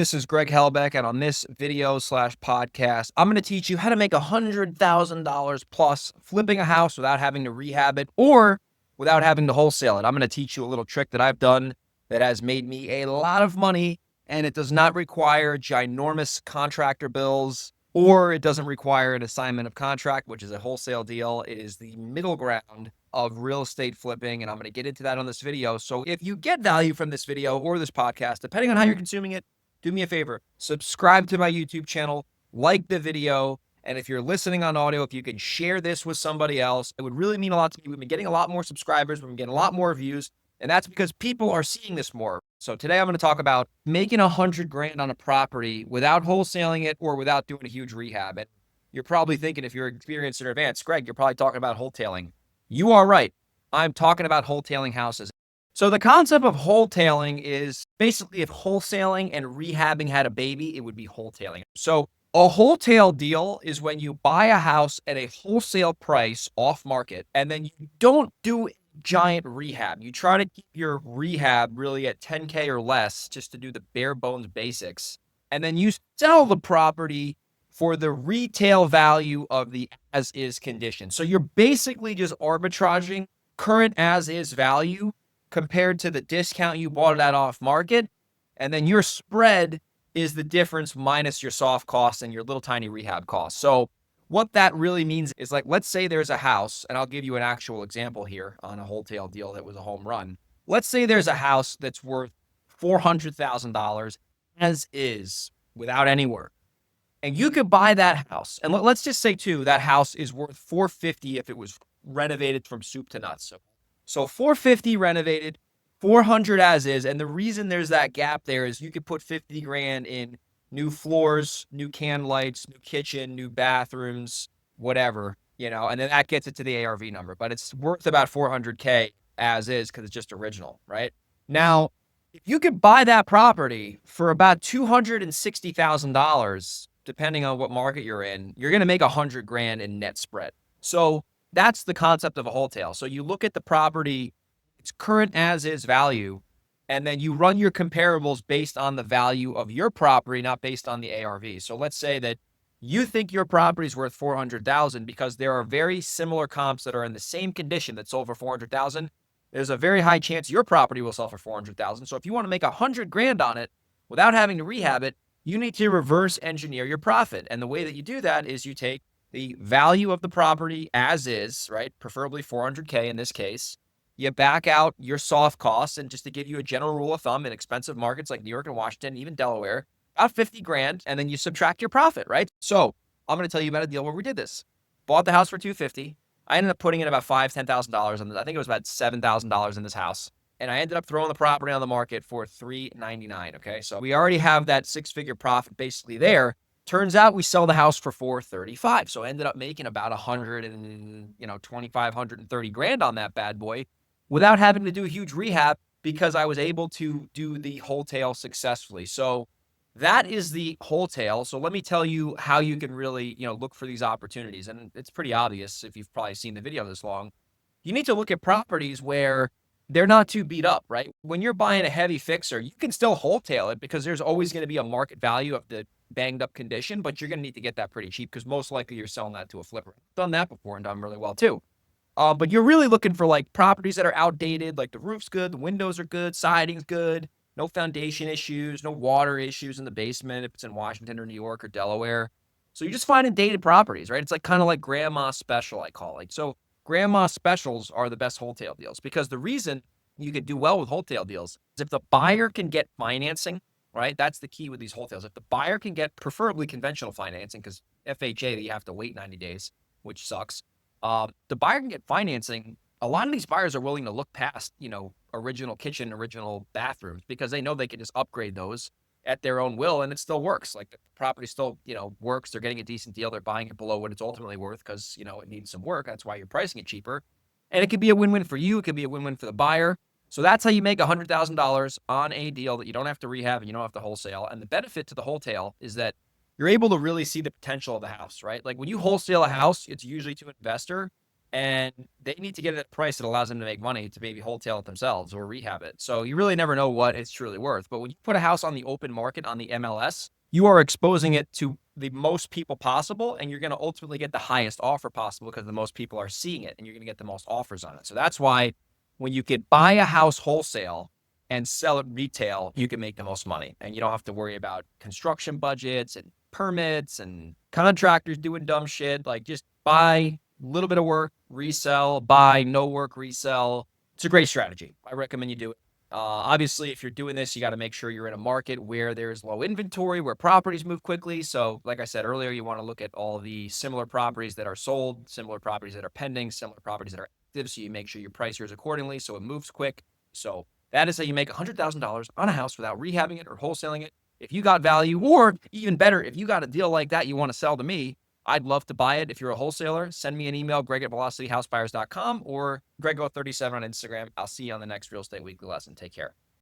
This is Greg Helbeck, and on this video/podcast, I'm going to teach you how to make $100,000 plus flipping a house without having to rehab it or without having to wholesale it. I'm going to teach you a little trick that I've done that has made me a lot of money, and it does not require ginormous contractor bills, or it doesn't require an assignment of contract, which is a wholesale deal. It is the middle ground of real estate flipping, and I'm going to get into that on this video. So if you get value from this video or this podcast, depending on how you're consuming it, do me a favor, subscribe to my YouTube channel, like the video, and if you're listening on audio, if you can share this with somebody else, it would really mean a lot to me. We've been getting a lot more subscribers, we've been getting a lot more views, and that's because people are seeing this more. So today I'm going to talk about making $100,000 on a property without wholesaling it or without doing a huge rehab. And you're probably thinking, if you're experienced in advance, Greg, you're probably talking about wholetailing. You are right. I'm talking about wholetailing houses. So the concept of wholetailing is basically if wholesaling and rehabbing had a baby, it would be wholetailing. So a wholesale deal is when you buy a house at a wholesale price off market, and then you don't do giant rehab. You try to keep your rehab really at 10K or less just to do the bare bones basics. And then you sell the property for the retail value of the as is condition. So you're basically just arbitraging current as is value compared to the discount you bought it at off market. And then your spread is the difference minus your soft costs and your little tiny rehab costs. So what that really means is, like, let's say there's a house, and I'll give you an actual example here on a wholesale deal that was a home run. Let's say there's a house that's worth $400,000 as is without any work. And you could buy that house. And let's just say too, that house is worth $450 if it was renovated from soup to nuts. So $450 renovated, $400 as is. And the reason there's that gap there is you could put $50,000 in new floors, new can lights, new kitchen, new bathrooms, whatever, and then that gets it to the ARV number. But it's worth about $400K as is because it's just original, right? Now, if you could buy that property for about $260,000, depending on what market you're in, you're going to make $100,000 in net spread. So that's the concept of a wholesale. So you look at the property, its current as is value, and then you run your comparables based on the value of your property, not based on the ARV. So let's say that you think your property is worth $400,000 because there are very similar comps that are in the same condition that sold for $400,000. There's a very high chance your property will sell for $400,000. So if you want to make $100,000 on it without having to rehab it, you need to reverse engineer your profit. And the way that you do that is you take the value of the property as is, right? Preferably $400K in this case. You back out your soft costs, and just to give you a general rule of thumb, in expensive markets like New York and Washington, even Delaware, about $50,000, and then you subtract your profit, right? So I'm going to tell you about a deal where we did this. Bought the house for $250,000. I ended up putting in about $5,000, $10,000 on this. I think it was about $7,000 in this house. And I ended up throwing the property on the market for $399,000. Okay, so we already have that six-figure profit basically there. Turns out we sell the house for $435,000. So I ended up making about $130,000 on that bad boy without having to do a huge rehab because I was able to do the wholesale successfully. So that is the wholesale. So let me tell you how you can really, look for these opportunities. And it's pretty obvious if you've probably seen the video this long. You need to look at properties where they're not too beat up, right? When you're buying a heavy fixer, you can still wholesale it because there's always going to be a market value of the banged up condition, but you're going to need to get that pretty cheap because most likely you're selling that to a flipper. I've done that before and done really well too. But you're really looking for like properties that are outdated, like the roof's good, the windows are good, siding's good, no foundation issues, no water issues in the basement if it's in Washington or New York or Delaware. So you're just finding dated properties, right? It's like kind of like grandma special, I call it. So grandma specials are the best wholesale deals because the reason you could do well with wholesale deals is if the buyer can get financing, right? That's the key with these wholesales. If the buyer can get preferably conventional financing, because FHA, you have to wait 90 days, which sucks. The buyer can get financing. A lot of these buyers are willing to look past, original kitchen, original bathrooms, because they know they can just upgrade those at their own will and it still works. Like the property still, works. They're getting a decent deal. They're buying it below what it's ultimately worth because, it needs some work. That's why you're pricing it cheaper. And it could be a win-win for you. It could be a win-win for the buyer. So that's how you make $100,000 on a deal that you don't have to rehab and you don't have to wholesale. And the benefit to the wholesale is that you're able to really see the potential of the house, right? Like when you wholesale a house, it's usually to an investor. and they need to get it at a price that allows them to make money to maybe wholesale it themselves or rehab it. So you really never know what it's truly worth. But when you put a house on the open market on the MLS, you are exposing it to the most people possible, and you're going to ultimately get the highest offer possible because the most people are seeing it, and you're going to get the most offers on it. So that's why when you could buy a house wholesale and sell it retail, you can make the most money, and you don't have to worry about construction budgets and permits and contractors doing dumb shit. Like, just buy a little bit of work, resell, buy, no work, resell. It's a great strategy. I recommend you do it. Obviously, if you're doing this, you got to make sure you're in a market where there's low inventory, where properties move quickly. So, like I said earlier, you want to look at all the similar properties that are sold, similar properties that are pending, similar properties that are active. So you make sure you price yours accordingly so it moves quick. So that is how you make $100,000 on a house without rehabbing it or wholesaling it. If you got value, or even better, if you got a deal like that you want to sell to me, I'd love to buy it. If you're a wholesaler, send me an email, greg@velocityhousebuyers.com, or grego37 on Instagram. I'll see you on the next Real Estate Weekly lesson. Take care.